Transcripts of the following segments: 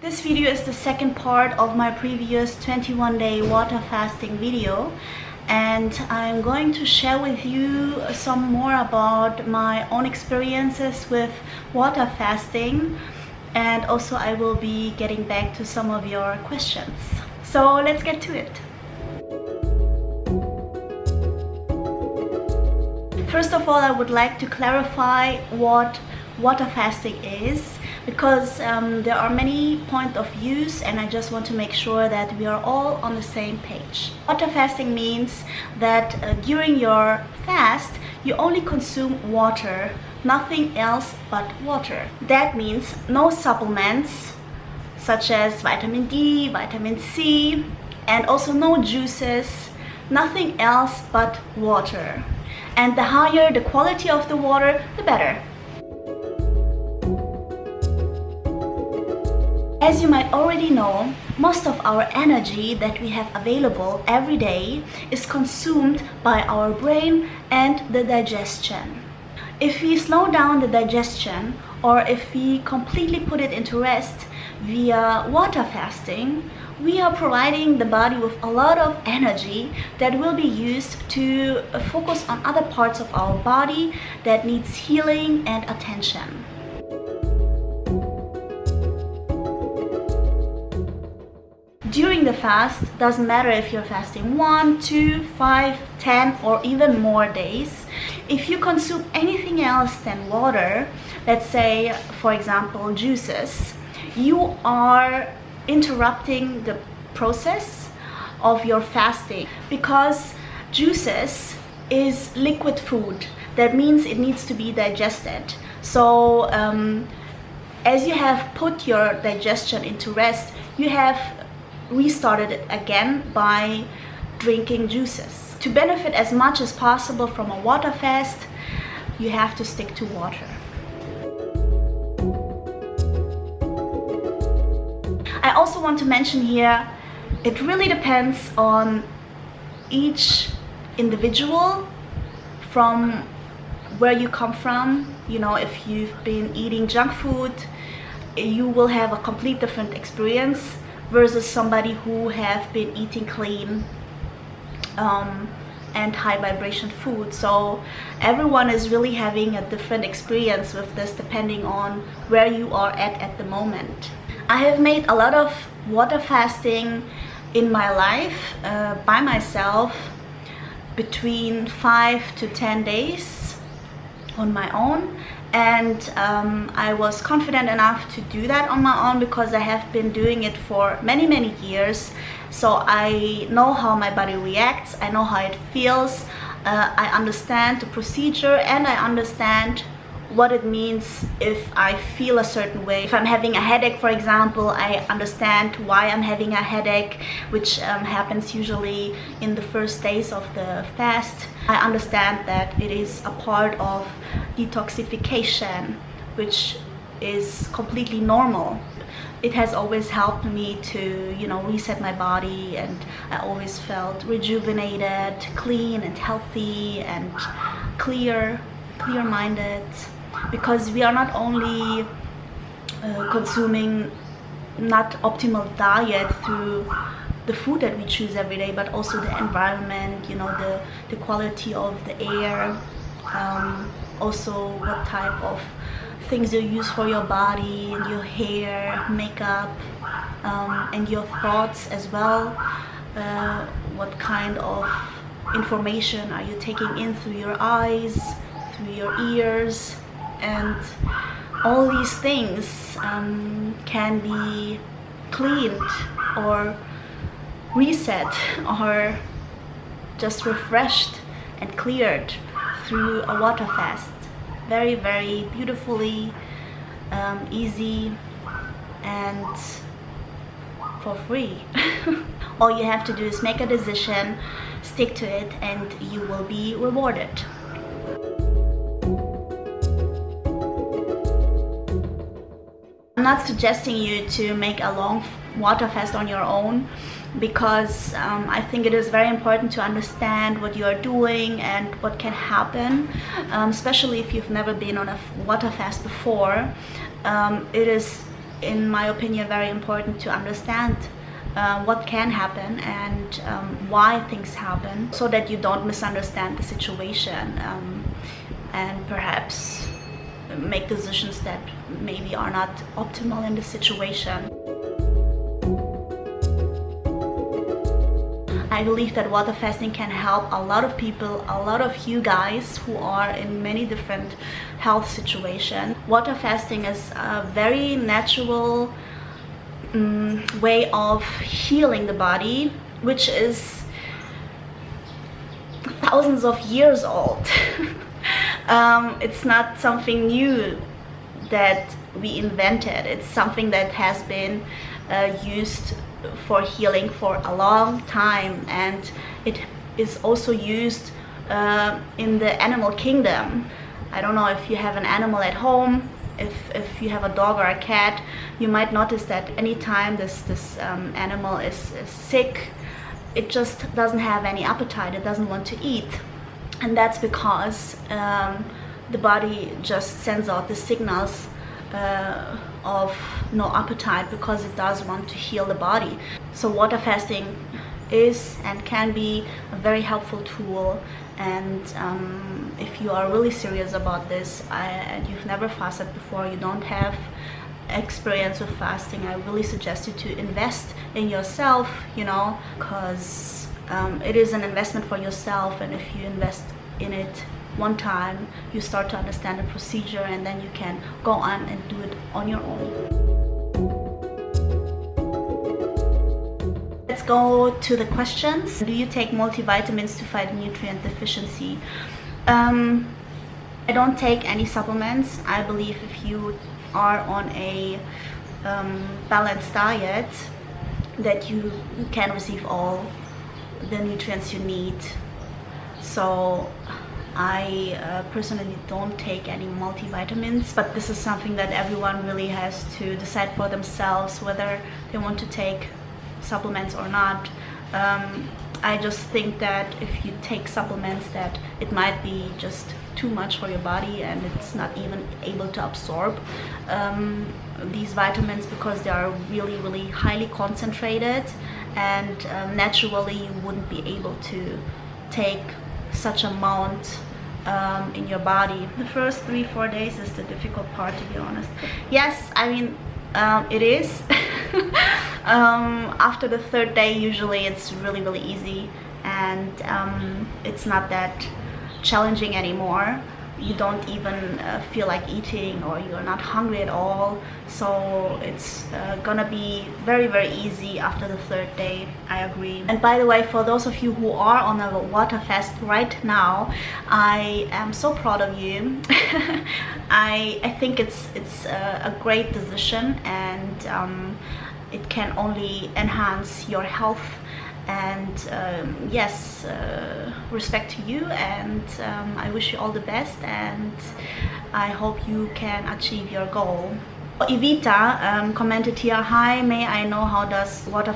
This video is the second part of my previous 21-day water fasting video, and I'm going to share with you some more about my own experiences with water fasting, and also I will be getting back to some of your questions. So let's get to it. First of all, I would like to clarify what water fasting is, because there are many points of views, and I just want to make sure that we are all on the same page. Water fasting means that during your fast, you only consume water, nothing else but water. That means no supplements such as vitamin D, vitamin C, and also no juices, nothing else but water. And the higher the quality of the water, the better. As you might already know, most of our energy that we have available every day is consumed by our brain and the digestion. If we slow down the digestion, or if we completely put it into rest via water fasting, we are providing the body with a lot of energy that will be used to focus on other parts of our body that needs healing and attention. During the fast, doesn't matter if you're fasting 1, 2, 5, 10 or even more days. If you consume anything else than water, let's say for example juices, you are interrupting the process of your fasting, because juices is liquid food. That means it needs to be digested. So as you have put your digestion into rest, you have restarted it again by drinking juices. To benefit as much as possible from a water fast, you have to stick to water. I also want to mention here, it really depends on each individual, from where you come from. You know, if you've been eating junk food, you will have a complete different experience versus somebody who have been eating clean and high vibration food. So everyone is really having a different experience with this depending on where you are at the moment. I have made a lot of water fasting in my life by myself, between 5 to 10 days on my own, and I was confident enough to do that on my own because I have been doing it for many years. So I know how my body reacts, I know how it feels, I understand the procedure, and I understand what it means if I feel a certain way. If I'm having a headache, for example, I understand why I'm having a headache, which happens usually in the first days of the fast. I understand that it is a part of detoxification, which is completely normal. It has always helped me to, reset my body, and I always felt rejuvenated, clean and healthy and clear-minded. Because we are not only consuming not optimal diet through the food that we choose every day, but also the environment, the quality of the air, also what type of things you use for your body and your hair, makeup, and your thoughts as well. What kind of information are you taking in through your eyes, through your ears? And all these things can be cleaned or reset or just refreshed and cleared through a water fast. Very beautifully, easy, and for free. All you have to do is make a decision, stick to it, and you will be rewarded. I'm not suggesting you to make a long water fast on your own, because I think it is very important to understand what you are doing and what can happen, especially if you've never been on a water fast before. It is in my opinion, very important to understand what can happen and why things happen, so that you don't misunderstand the situation and perhaps make decisions that maybe are not optimal in the situation. I believe that water fasting can help a lot of people, a lot of you guys who are in many different health situations. Water fasting is a very natural way of healing the body, which is thousands of years old. It's not something new that we invented. It's something that has been used for healing for a long time, and it is also used in the animal kingdom. I don't know if you have an animal at home. If you have a dog or a cat, you might notice that anytime this animal is sick, it just doesn't have any appetite. It doesn't want to eat, and that's because the body just sends out the signals of no appetite, because it does want to heal the body. So water fasting is and can be a very helpful tool, and if you are really serious about this and you've never fasted before, you don't have experience with fasting, I really suggest you to invest in yourself, you know, because it is an investment for yourself, and if you invest in it one time, you start to understand the procedure, and then you can go on and do it on your own. Let's go to the questions. Do you take multivitamins to fight nutrient deficiency? I don't take any supplements. I believe if you are on a balanced diet, that you can receive all the nutrients you need. So I personally don't take any multivitamins, but this is something that everyone really has to decide for themselves, whether they want to take supplements or not. I just think that if you take supplements, that it might be just too much for your body, and it's not even able to absorb these vitamins, because they are really highly concentrated, and naturally you wouldn't be able to take such amount in your body. The first 3-4 days is the difficult part, to be honest. Yes, I mean, it is. After the 3rd day, usually it's really easy, and it's not that challenging anymore. You don't even feel like eating, or you're not hungry at all. So it's gonna be very easy after the 3rd day, I agree. And by the way, for those of you who are on a water fast right now, I am so proud of you. I think it's a great decision, and it can only enhance your health. And yes, respect to you, and I wish you all the best, and I hope you can achieve your goal. Evita commented here, hi, may I know how does water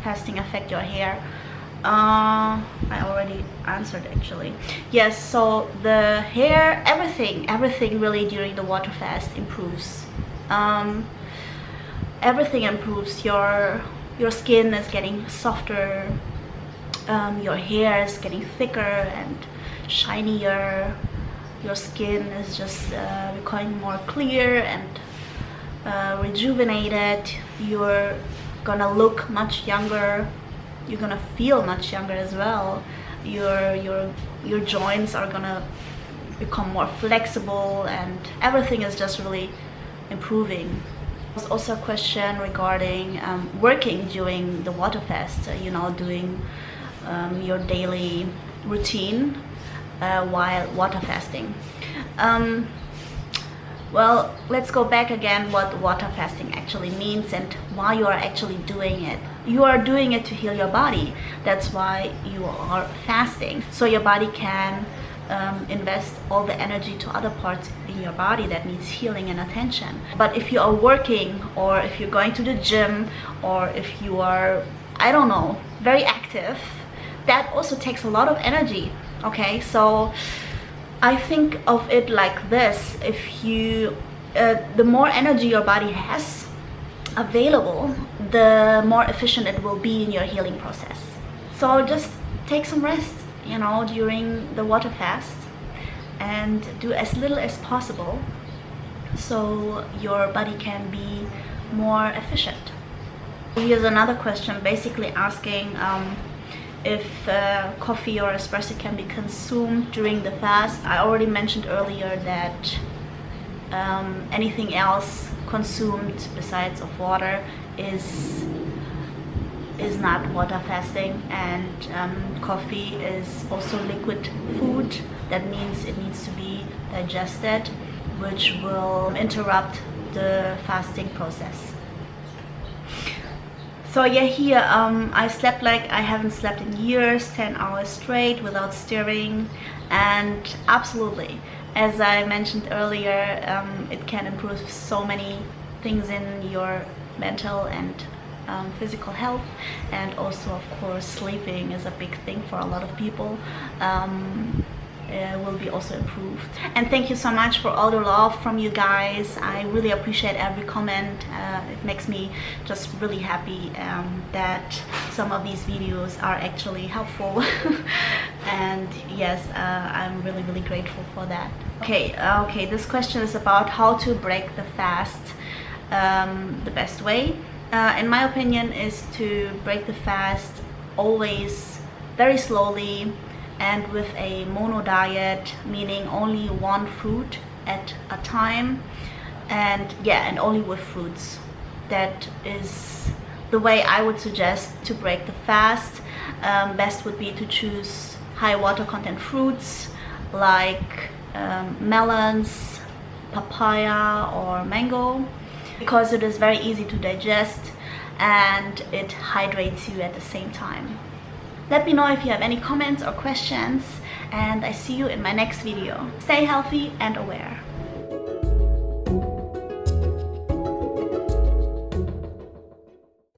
fasting affect your hair? I already answered actually. Yes, so the hair, everything really during the water fast improves. Everything improves. Your skin is getting softer, your hair is getting thicker and shinier, your skin is just becoming more clear and rejuvenated. You're gonna look much younger, you're gonna feel much younger as well. Your joints are gonna become more flexible, and everything is just really improving. There's also a question regarding working during the water fast, you know, doing your daily routine while water fasting. Well, let's go back again what water fasting actually means and why you are actually doing it. You are doing it to heal your body. That's why you are fasting, so your body can invest all the energy to other parts in your body that needs healing and attention. But if you are working, or if you're going to the gym, or if you are, I don't know, very active, that also takes a lot of energy. Okay, so I think of it like this: if you the more energy your body has, available, the more efficient it will be in your healing process. So just take some rest, you know, during the water fast, and do as little as possible so your body can be more efficient. Here's another question basically asking if coffee or espresso can be consumed during the fast. I already mentioned earlier that anything else consumed besides of water is not water fasting, and coffee is also liquid food. That means it needs to be digested, which will interrupt the fasting process. So yeah, here I slept like I haven't slept in years, 10 hours straight without stirring, and absolutely, as I mentioned earlier, it can improve so many things in your mental and physical health, and also of course sleeping is a big thing for a lot of people. Will be also improved. And thank you so much for all the love from you guys. I really appreciate every comment. It makes me just really happy that some of these videos are actually helpful. And yes, I'm really grateful for that. Okay, this question is about how to break the fast the best way. In my opinion, is to break the fast always very slowly and with a mono diet, meaning only one fruit at a time, and yeah, and only with fruits. That is the way I would suggest to break the fast. Best would be to choose high water content fruits like melons, papaya or mango, because it is very easy to digest and it hydrates you at the same time. Let me know if you have any comments or questions, and I see you in my next video. Stay healthy and aware.